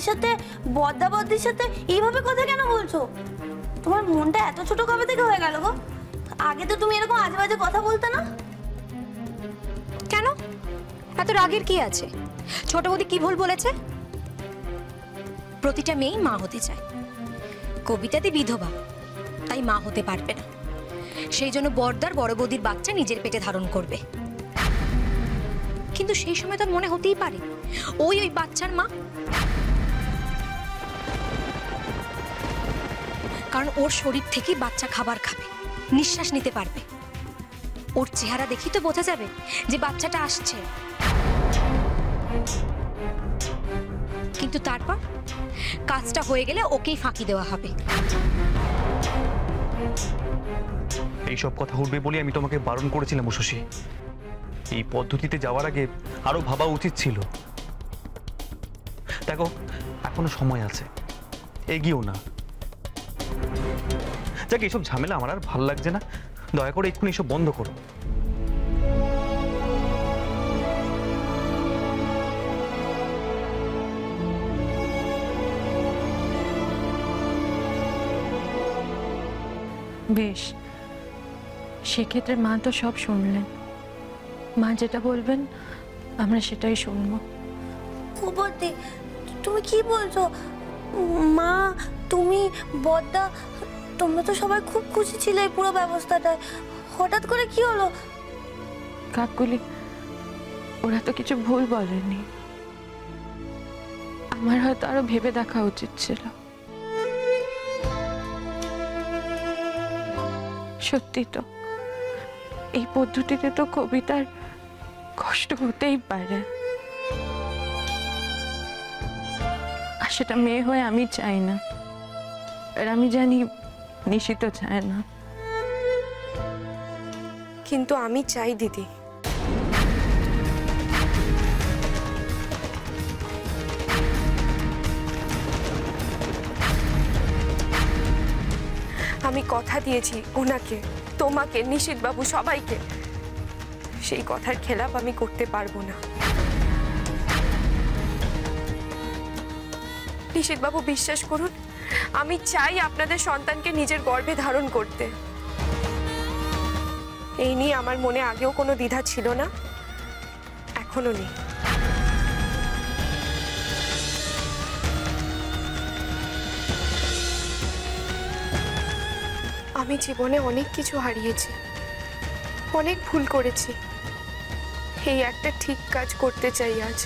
বৌদির সাথে বদ্দির সাথে এইভাবে কথা কেন বলছো? তোমার মনটা এত ছোট কবে থেকে হয়ে গেল গো? আগে তো তুমি এরকম আজে বাজে কথা বলতে না। কেন এত রাগের কি আছে? ছোট বৌদি কি ভুল বলেছে? প্রতিটা মেয়েই মা হতে চায়। কবিতাতে বিধবা, তাই মা হতে পারবে না। সেই জন্য বড়দার বড় বৌদির বাচ্চা নিজের পেটে ধারণ করবে। কিন্তু সেই সময় তো মনে হতেই পারে ওই বাচ্চার মা, কারণ ওর শরীর থেকেই বাচ্চা খাবার খাবে, নিঃশ্বাস নিতে পারবে। ওর চেহারা দেখি তো বোঝা যাবে যে বাচ্চাটা আসছে। কিন্তু তারপর কাজটা হয়ে গেলে ওকেই ফাঁকি দেওয়া হবে। এইসব কথা উঠবে বলে আমি তোমাকে বারণ করেছিলাম উষসী। এই পদ্ধতিতে যাওয়ার আগে আরো ভাবা উচিত ছিল। দেখো এখনো সময় আছে, এগিয়েও না। যাক, এইসব ঝামেলা আমার আর ভালো লাগছে না। দয়া করে এক্ষুনি এসব বন্ধ করো। বেশ, সেক্ষেত্রে মা তো সব শুনলেন। মা যেটা বলবেন আমরা সেটাই শুনবো। বদ্দি, তুমি কি বলছো? মা, তুমি, বদ্দা, তোমরা তো সবাই খুব খুশি ছিলে এই পুরো ব্যবস্থাটায়। হঠাৎ করে কি হলো? কাকুলি, ওরা তো কিছু ভুল বলেনি। আমার হয়তো আরো ভেবে দেখা উচিত ছিল। সত্যি তো, এই পদ্ধতিতে তো কবিতার কষ্ট হতেই পারে, আর সেটা মেয়ে হয়ে আমি চাই না। আর আমি জানি নিশিত চায় না। কিন্তু আমি চাই দিদি। আমি কথা দিয়েছি ওনাকে, তোমাকে, নিশিত বাবু, সবাইকে। সেই কথার খেলাপ আমি করতে পারবো না। নিশিত বাবু, বিশ্বাস করুন, আমি চাই আপনাদের সন্তানকে নিজের গর্ভে ধারণ করতে। এই নিয়ে আমার মনে আগেও কোনো দ্বিধা ছিল না, এখনো নেই। আমি জীবনে অনেক কিছু হারিয়েছি, অনেক ভুল করেছি। এই একটা ঠিক কাজ করতে চাই আজ।